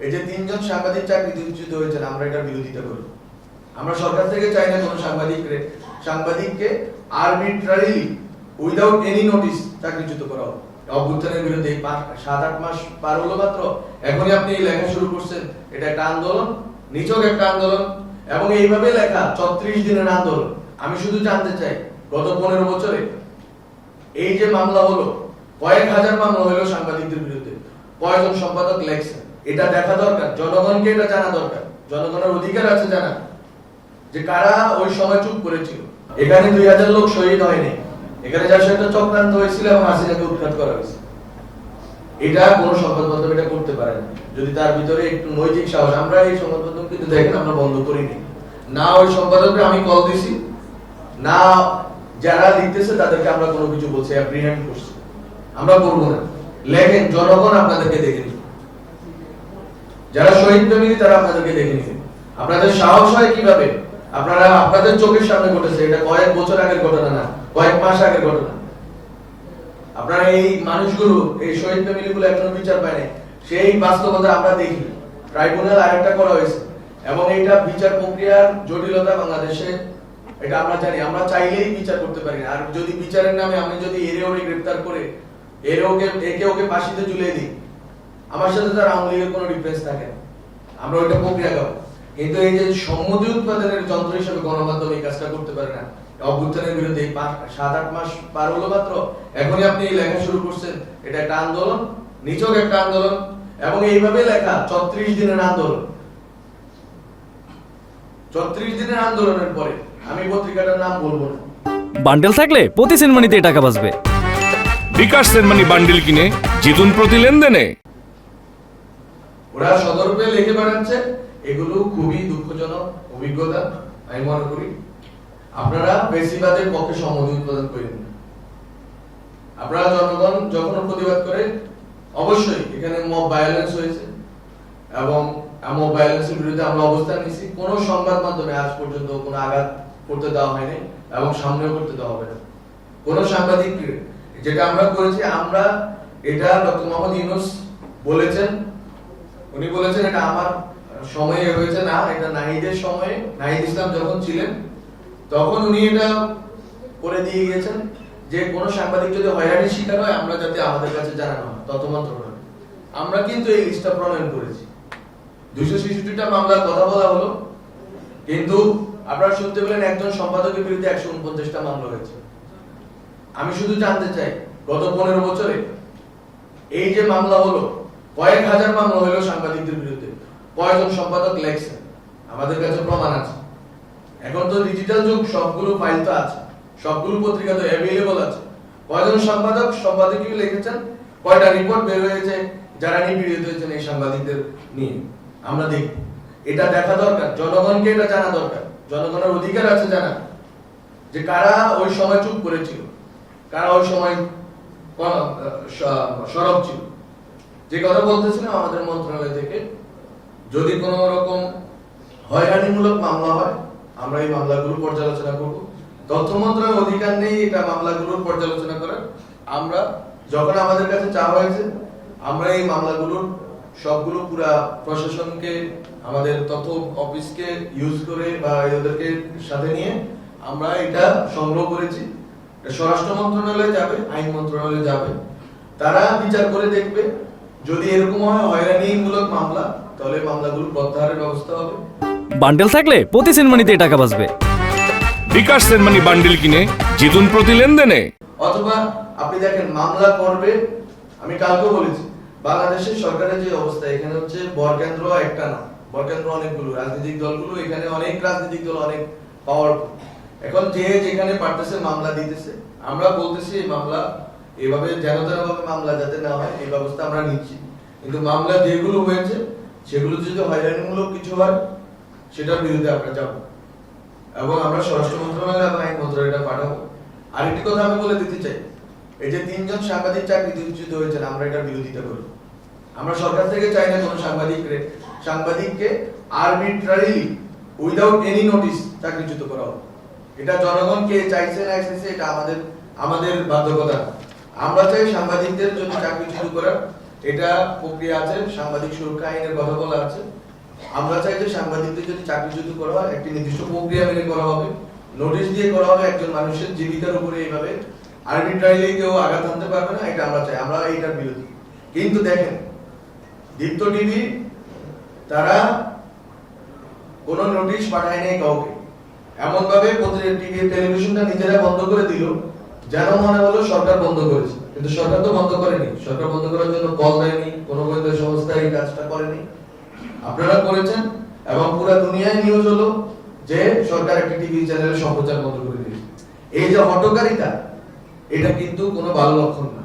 এই যে তিনজন সাংবাদিক চাকরিচ্যুত হয়েছেন, আমরা এটার বিরোধিতা করি। আমরা সরকার থেকে চাই না কোনো সাংবাদিককে আরবিট্রারিলি উইদাউট এনি নোটিস চাকরিচ্যুত করা হোক। অভ্যুত্থানের বিরুদ্ধে 7-8 মাস পার হলো মাত্র, এখনই আপনি লেখা শুরু করছেন। এটা একটা আন্দোলন, নিছক একটা আন্দোলন, এবং এইভাবে লেখা 34 দিনের আন্দোলন। আমি শুধু জানতে চাই, গত 15 বছরে এই যে মামলা হলো, কয়েক হাজার মামলা হলো সাংবাদিকদের বিরুদ্ধে, কয়জন সম্পাদক লেখছেন, এটা দেখা দরকার। জনগণকে এটা জানা দরকার। জনগণের অধিকার আছে জানা যে কারা ওই সময় চুপ করেছিল। এখানে 2000 লোক শহীদ হয়নি, এখানে যার সাথে চক্রান্ত হয়েছিল এবং হাসিনাকে উৎখাত করা হয়েছে। এটা কোন সংবাদ মাধ্যম এটা করতে পারে না, যদি তার ভিতরে একটু নৈতিক সাহস। আমরা এই সংবাদ মাধ্যম কিন্তু দেখেন আমরা বন্ধ করিনি না, ওই সম্পাদককে আমি কল দিছি না, যারা লিখতেছে তাদেরকে আমরা কোনো কিছু বলছি, অ্যাপ্রিহেন্ড করছি, আমরা করবো না। লেখেন, জনগণ আপনাদেরকে দেখে নিবে, যারা শহীদ প্রেমী তারা আপনাদেরকে দেখে নিবে। আপনাদের সাহস হয় কিভাবে? আপনারা আপনাদের চোখের সামনে ঘটেছে, এটা কয়েক বছর আগের ঘটনা না, কয়েক মাস আগের ঘটনা। আপনারা এই মানুষগুলো, এই শহীদ ফ্যামিলিগুলো এখনো বিচার পায় নাই, সেই বাস্তবতা আমরা দেখি। ট্রাইব্যুনাল আরেকটা করা হয়েছে, এবং এইটা বিচার প্রক্রিয়ার জটিলতা বাংলাদেশে, এটা আমরা জানি। আমরা চাইলেই বিচার করতে পারি না। আর যদি বিচারের নামে আমি যদি এরে গ্রেফতার করে একে ওকে ফাঁসিতে ঝুলিয়ে দিই, আমার সাথে তার আওয়ামী লীগের কোনো ডিফারেন্স থাকে না, আমরা ওইটা প্রক্রিয়া করব। কিন্তু এই যে সম্মতি উৎপাদনের যন্ত্র হিসেবে গণমাধ্যম এই কাজটা করতে পারে না। অভ্যুত্থানের বিরুদ্ধে 7-8 মাস পার হলো মাত্র, এখনই আপনি লেখা শুরু করছেন। এটা একটা আন্দোলন, নিছক একটা আন্দোলন, এবং এইভাবে লেখা 34 দিনের আন্দোলন। 34 দিনের আন্দোলনের পরে আমি পত্রিকাটার নাম বলবো না। বান্ডেল থাকলে প্রতি সেনমানিতে টাকা বাঁচবে। বিকাশ সেনমানি বান্ডেল কিনে জিতুন প্রতি লেনদেনে। ওরা সদর্পে লিখে বেড়াচ্ছে, এগুলো খুবই দুঃখজনক অভিজ্ঞতা আমি মনে করি। আপনারা বেশিবাদের পক্ষে সম্মতি উৎপাদন করেন না। আপনারা জনগণ যখন প্রতিবাদ করে, অবশ্যই এখানে মব ভায়োলেন্স হয়েছে, এবং মব ভায়োলেন্সের বিরুদ্ধে আমরা অবস্থান নিয়েছি। কোনো সংবাদ মাধ্যমে আজ পর্যন্ত কোনো আঘাত করতে দেওয়া হয়নি, এবং সামনেও করতে দেওয়া হবে না কোনো সাংবাদিক। যেটা আমরা করেছি, আমরা এটা ডক্টর মোহাম্মদ ইউনূস বলেছেন, উনি বলেছেন এটা আমার সময়ে হয়েছে না, এটা নাহিদের সময়ে, নাহিদ ইসলাম যখন ছিলেন তখন উনি এটা করে দিয়ে গিয়েছেন যে কোন সাংবাদিক যদি হয়রানির শিকার হয়, আমরা যাতে আমাদের কাছে জানানো হয় তথ্য মন্ত্রণালয়। আমরা কিন্তু এই লিস্টটা প্রণয়ন করেছি। 266টা মামলার কথা বলা হলো, কিন্তু আপনারা শুনতে পেলেন একজন সম্পাদকের বিরুদ্ধে 149টা মামলা হয়েছে। আমি শুধু জানতে চাই, গত 15 বছরে এই যে মামলা হলো, কয়েক হাজার মামলা হলো সাংবাদিকদের বিরুদ্ধে, কয়জন সম্পাদক লেখছেন, আমাদের কাছে প্রমাণ আছে। এখন তো ডিজিটাল যুগ, সবগুলো ফাইল তো আছে, সবগুলো পত্রিকা তো অ্যাভেলেবল আছে। কয়জন সম্পাদকীয় লিখেছেন, কয়টা রিপোর্ট বের হয়েছে যারা নিপীড়িত হয়েছেন এই সাংবাদিকদের নিয়ে, আমরা দেখি। এটা দেখা দরকার, জনগণকে এটা জানা দরকার। জনগণের অধিকার আছে জানা যে কারা ওই সময় চুপ করেছিল, কারা ওই সময় সরব ছিল। যে কথা বলতেছিলাম, আমাদের মন্ত্রণালয় থেকে যদি কোন রকম হয়রানিমূলক মামলা হয়, আমরা এই মামলাগুলো পর্যালোচনা করব। তথ্য মন্ত্রণালয়ের অধিকার নেই এটা মামলাগুলোর পর্যালোচনা করার। আমরা যখন আমাদের কাছে চাওয়া হয়েছে, আমরা এই মামলাগুলোর সবগুলো পুরা প্রশাসনকে, আমাদের তথ্য অফিসকে ইউজ করে বা এদেরকে সাথে নিয়ে আমরা এটা সংগ্রহ করেছি। স্বরাষ্ট্র মন্ত্রণালয়ে যাবে, আইন মন্ত্রণালয়ে যাবে, তারা বিচার করে দেখবে। যদি এরকম হয় হয়রানিমূলক মামলা, তাহলে মামলাগুলো প্রত্যাহারের ব্যবস্থা হবে। বান্ডেল থাকলে প্রতি সেনমানিতে টাকা বাঁচবে। বিকাশ সেনমানি বান্ডেল কিনে জিতুন প্রতি লেনদেনে। অথবা আপনি দেখেন মামলা করবে, আমি কালকেও বলেছি, বাংলাদেশের সরকারের যে অবস্থা, এখানে হচ্ছে বরকেন্দ্র একটা না, বরকেন্দ্র অনেকগুলো, রাজনৈতিক দলগুলো, এখানে অনেক রাজনৈতিক দল অনেক পাওয়ারফুল। এখন যে যেখানে পারতেছে মামলা দিতেছে। আমরা বলতেছি এই মামলা এভাবে যেন তেনভাবে মামলা যাতে না হয়, এই ব্যবস্থা আমরা নিচ্ছি। কিন্তু মামলা যেগুলো হয়েছে, সেগুলো যদি হয়রানিমূলক কিছু হয়, সেটার বিরুদ্ধে আমরা যাব, এবং আমরা স্বরাষ্ট্র মন্ত্রণালয় এবং আইন মন্ত্রণালয়টা পাঠাবো। আরেকটি কথা আমি বলে দিতে চাই, এই যে তিনজন সাংবাদিক চাকরিচ্যুত হয়েছেন, আমরা এটার বিরোধিতা করি। আমরা সরকার থেকে চাই না কোনো সাংবাদিককে আরবিট্রারিলি উইদাউট এনি নোটিস চাকরিচ্যুত করা হোক। এটা জনগণকে চাইছে না চাইছে, এটা আমাদের বাধ্যকতা। আমরা চাই সাংবাদিকদের যদি চাকরিচ্যুত করার, এটা প্রক্রিয়া আছে, সাংবাদিক সুরক্ষা আইনের কথা বলা আছে। আমরা চাই যে সাংবাদিকদের যদি চাকরিচ্যুত করা হয় একটি নির্দিষ্ট প্রক্রিয়া মেনে করা হবে, নোটিশ দিয়ে করা হবে। একজন মানুষের জীবিকার উপরে এইভাবে আরবিট্রারিলি কেউ আঘাত আনতে পারবে না, এটা আমরা চাই, আমরা এইটার বিরোধী। কিন্তু দেখেন দীপ্ত টিভি তারা কোনো নোটিশ পাঠায় নাই কাউকে, এমন ভাবে টিভি টেলিভিশনটা নিজেরা বন্ধ করে দিল যেন মনে হলো সরকার বন্ধ করেছে, কিন্তু সরকার তো বন্ধ করেনি। সরকার বন্ধ করার জন্য কল দেয়নি, কোনো গোয়েন্দা সংস্থা এই কাজটা করেনি, আপনারা করেছেন। এবং পুরো দুনিয়ায় নিউজ হলো যে সরকার একটা টিভি চ্যানেলের সম্প্রচার বন্ধ করে দিয়েছে। এই যে হটকারিতা, এটা কিন্তু কোনো ভালো লক্ষণ না।